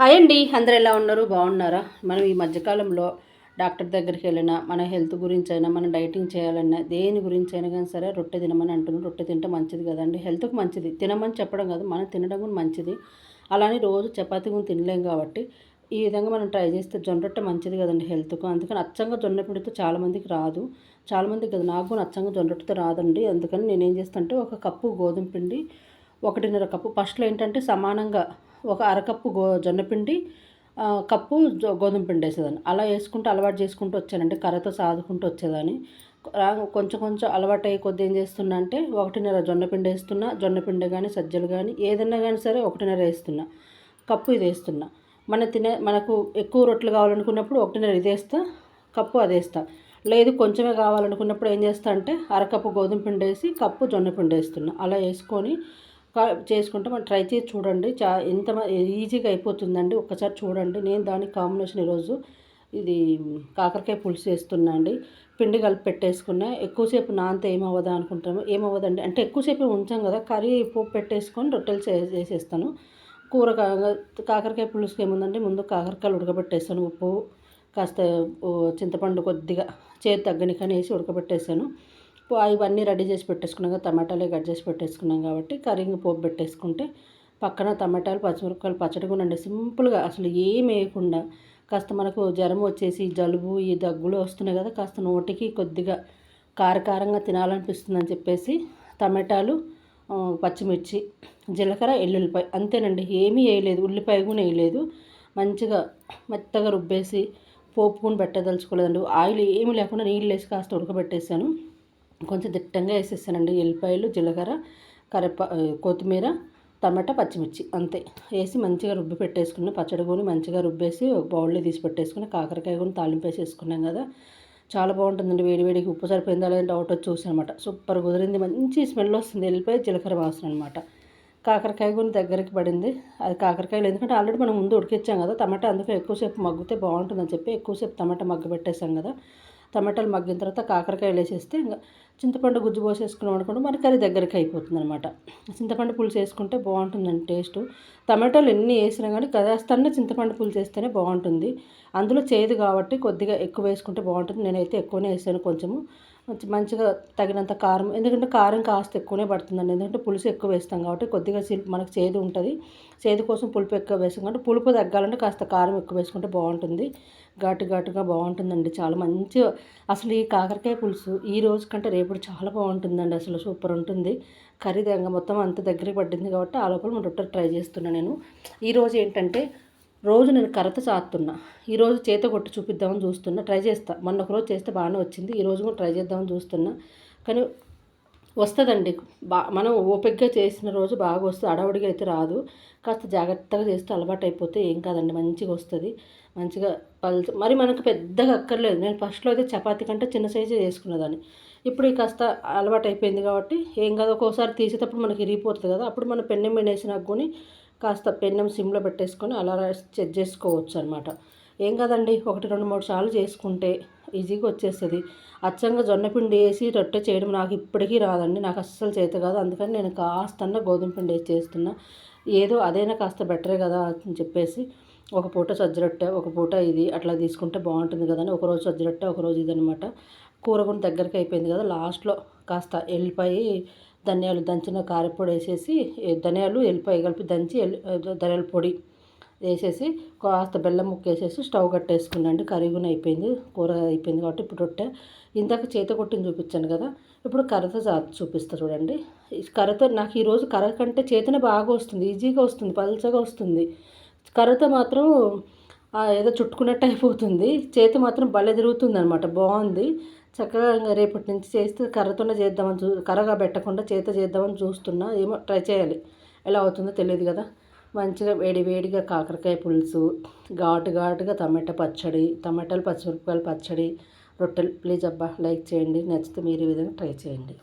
Hi అండి, అందరు ఎలా ఉన్నారు? బాగున్నారా? మనం ఈ మధ్యకాలంలో డాక్టర్ దగ్గరికి వెళ్ళినా, మన హెల్త్ గురించి అయినా, మనం డైటింగ్ చేయాలన్నా, దేని గురించి అయినా కానీ సరే రొట్టె తినమని అంటున్నారు. రొట్టె తింటే మంచిది కదండి, హెల్త్కి మంచిది. తినమని చెప్పడం కాదు, మనం తినడం కూడా మంచిది. అలానే రోజు చపాతీ కూడా తినలేం కాబట్టి ఈ విధంగా మనం ట్రై చేస్తే జొన్న రొట్టె మంచిది కదండి హెల్త్కు. అందుకని అచ్చంగా జొన్న పిండితో చాలామందికి రాదు, చాలామందికి కదా, నాకు కూడా అచ్చంగా జొన్న రొట్టెతో రాదండి. అందుకని నేనేం చేస్తాను అంటే, ఒక కప్పు గోధుమ పిండి, 1.5 కప్పు, ఫస్ట్లో ఏంటంటే సమానంగా ఒక అరకప్పు జొన్నపిండి, కప్పు గోధుమ పిండి వేసేదాన్ని. అలా వేసుకుంటూ అలవాటు చేసుకుంటూ వచ్చానండి, కర్రతో సాదుకుంటూ వచ్చేదాన్ని. కొంచెం కొంచెం అలవాటు అయ్యే కొద్ది ఏం చేస్తున్నా అంటే, 1.5 జొన్నపిండి వేస్తున్నా. జొన్నపిండి కానీ సజ్జలు కానీ ఏదన్నా కానీ సరే 1.5 వేస్తున్నా, కప్పు ఇది వేస్తున్నా. మనకు ఎక్కువ రొట్టెలు కావాలనుకున్నప్పుడు 1.5 ఇది వేస్తా, కప్పు అది వేస్తా. లేదు కొంచెమే కావాలనుకున్నప్పుడు ఏం చేస్తా అంటే, అరకప్పు గోధుమ పిండి వేసి కప్పు జొన్నపిండి వేస్తున్నా. అలా వేసుకొని చేసుకుంటే మనం ట్రై చేసి చూడండి. ఎంత ఈజీగా అయిపోతుందండి, ఒక్కసారి చూడండి. నేను దానికి కాంబినేషన్ ఈరోజు ఇది కాకరకాయ పులుసు వేస్తున్నా అండి. పిండి కలిపి పెట్టేసుకున్నా. ఎక్కువసేపు నానితే ఏమవ్వదా అనుకుంటాము, ఏమవ్వదండి. అంటే ఎక్కువసేపు ఉంచాం కదా, కర్రీ పోపు పెట్టేసుకొని రొట్టెలు చేసేస్తాను. కూర కాకరకాయ పులుసుకి ఏముందంటే, ముందు కాకరకాయలు ఉడకబెట్టేస్తాను. ఉప్పు కాస్త చింతపండు కొద్దిగా చేతి తగ్గనికని వేసి ఉడకబెట్టేసాను. ఇవన్నీ రెడీ చేసి పెట్టేసుకున్నాం కదా, టమాటాలే కట్ చేసి పెట్టేసుకున్నాం కాబట్టి కర్రీని పోపు పెట్టేసుకుంటే, పక్కన టమాటాలు పచ్చిమిరపకాయలు పచ్చడి కూడా అండి, సింపుల్గా అసలు ఏం వేయకుండా. కాస్త మనకు జ్వరం వచ్చేసి జలుబు ఈ దగ్గులు వస్తున్నాయి కదా, కాస్త నోటికి కొద్దిగా కారకారంగా తినాలనిపిస్తుందని చెప్పేసి టమాటాలు, పచ్చిమిర్చి, జీలకర్ర, ఎల్లుల్లిపాయ అంతేనండి, ఏమీ వేయలేదు. ఉల్లిపాయ కూడా వేయలేదు. మంచిగా మెత్తగా రుబ్బేసి పోపుకొని పెట్టదలుచుకోలేదండి. ఆయిల్ ఏమీ లేకుండా నీళ్ళు వేసి కాస్త ఉడకబెట్టేసాను. కొంచెం దిట్టంగా వేసేసానండి. ఎల్లిపాయలు, జీలకర్ర, కొత్తిమీర, టమాటా, పచ్చిమిర్చి అంతే వేసి మంచిగా రుబ్బి పెట్టేసుకున్న పచ్చడి కూడా మంచిగా రుబ్బేసి ఒక బౌల్లో తీసి పెట్టేసుకుని, కాకరకాయ కూడా తాలింపు వేసేసుకున్నాం కదా. చాలా బాగుంటుందండి. వేడివేడికి ఉప్పు సరిపోయిందా లేదని డౌట్ వచ్చి చూసానమాట. సూపర్ కుదిరింది, మంచి స్మెల్ వస్తుంది, ఎల్లిపాయ జీలకర్ర వాసన అనమాట. కాకరకాయ కూడా దగ్గరికి పడింది. అది కాకరకాయలు ఎందుకంటే ఆల్రెడీ మనం ముందు ఉడికిచ్చాం కదా టమాటా, అందుకే ఎక్కువసేపు మగ్గితే బాగుంటుందని చెప్పి ఎక్కువసేపు టమాటా మగ్గ పెట్టేసాం కదా. టమాటాలు మగ్గిన తర్వాత కాకరకాయలు వేసేస్తే ఇంకా చింతపండు గుజ్జు పోసేసుకున్నాం అనుకోండి, మనకి అది దగ్గరికి అయిపోతుంది అనమాట. చింతపండు పులుసు వేసుకుంటే బాగుంటుందండి టేస్ట్. టమాటాలు ఎన్ని వేసినా కానీ కదాస్తన్న చింతపండు పులుసు వేస్తేనే బాగుంటుంది. అందులో చేదు కాబట్టి కొద్దిగా ఎక్కువ వేసుకుంటే బాగుంటుంది. నేనైతే ఎక్కువనే వేసాను, కొంచెము మంచిగా తగినంత కారం, ఎందుకంటే కారం కాస్త ఎక్కువనే పడుతుందండి. ఎందుకంటే పులుసు ఎక్కువ వేస్తాం కాబట్టి కొద్దిగా మనకు చేదు ఉంటుంది. చేదు కోసం పులుపు ఎక్కువ వేస్తాం కాబట్టి పులుపు తగ్గాలంటే కాస్త కారం ఎక్కువ వేసుకుంటే బాగుంటుంది. ఘాటుగా బాగుంటుందండి, చాలా మంచిగా. అసలు ఈ కాకరకాయ పులుసు ఈ రోజు కంటే రేపు చాలా బాగుంటుందండి, అసలు సూపర్ ఉంటుంది. కర్రీ మొత్తం అంత దగ్గరికి పట్టింది కాబట్టి ఆ లోపల మనం రొట్టెలు ట్రై చేస్తున్నాను నేను. ఈరోజు ఏంటంటే, రోజు నేను కర్రతో సాతున్నా, ఈరోజు చేత కొట్టి చూపిద్దామని చూస్తున్నా, ట్రై చేస్తా. మొన్న ఒకరోజు చేస్తే బాగానే వచ్చింది, ఈరోజు కూడా ట్రై చేద్దామని చూస్తున్నా. కానీ వస్తుందండి, మనం ఓపికగా చేసిన రోజు బాగా వస్తుంది, అడవుడిగా అయితే రాదు. కాస్త జాగ్రత్తగా చేస్తే అలవాటు అయిపోతే ఏం కాదండి, మంచిగా వస్తుంది. మంచిగా మరి మనకు పెద్దగా అక్కర్లేదు. నేను ఫస్ట్లో అయితే చపాతీ కంటే చిన్న సైజే చేసుకునేదాన్ని. ఇప్పుడు కాస్త అలవాటు అయిపోయింది కాబట్టి ఏం కాదు. ఒక్కోసారి తీసేటప్పుడు మనకి ఇరిగిపోతుంది కదా, అప్పుడు మనం పెన్నెం మీద వేసినాక కొని కాస్త పెన్నెం సిమ్లో పెట్టేసుకొని అలా చెక్ చేసుకోవచ్చు అనమాట. ఏం కాదండి, 1, 2, 3 సార్లు చేసుకుంటే ఈజీగా వచ్చేస్తుంది. అచ్చంగా జొన్నపిండి వేసి రొట్టె చేయడం నాకు ఇప్పటికీ రాదండి, నాకు అస్సలు చేత కాదు. అందుకని నేను కాస్తన్నా గోధుమ పిండి వేసి చేస్తున్నా. ఏదో అదైనా కాస్త బెటరే కదా అని చెప్పేసి, ఒక పూట సజ్జ రొట్టె, ఒక పూట ఇది అట్లా తీసుకుంటే బాగుంటుంది కదా అని ఒకరోజు సజ్జ రొట్టె, ఒకరోజు ఇది అనమాట. కూర కూడా దగ్గరికి అయిపోయింది కదా, లాస్ట్లో కాస్త ఎల్లిపాయ, ధనియాలు దంచిన కారపొడి వేసేసి, ధనియాలు ఎల్లిపాయ కలిపి దంచి ధనియాల పొడి వేసేసి కాస్త బెల్లం ముక్క వేసేసి స్టవ్ కట్టేసుకున్నాండి. కర్రీ కూడా అయిపోయింది, కూర అయిపోయింది కాబట్టి ఇప్పుడు రొట్టె ఇందాక చేత కొట్టిని చూపించాను కదా, ఇప్పుడు కర్రతో చూపిస్తా చూడండి. కర్రతో నాకు ఈరోజు కర్ర కంటే చేతనే బాగా వస్తుంది, ఈజీగా వస్తుంది, పల్చగా వస్తుంది. కర్రతో మాత్రం ఏదో చుట్టుకున్నట్టు అయిపోతుంది, చేతి మాత్రం భలే తిరుగుతుంది అనమాట, బాగుంది. చక్కగా ఇంకా రేపటి నుంచి చేస్తే కర్రతోనే చేద్దామని కర్రగా పెట్టకుండా చేత చేద్దామని చూస్తున్నా. ఏమో ట్రై చేయాలి, ఎలా అవుతుందో తెలియదు కదా. మంచిగా వేడిగా కాకరకాయ పులుసు, ఘాటుగా టమాటా పచ్చడి, టమాటాలు పచ్చిమిరపకాయలు పచ్చడి, రొట్టెలు. ప్లీజ్ అబ్బా లైక్ చేయండి, నచ్చితే మీరు ఈ విధంగా ట్రై చేయండి.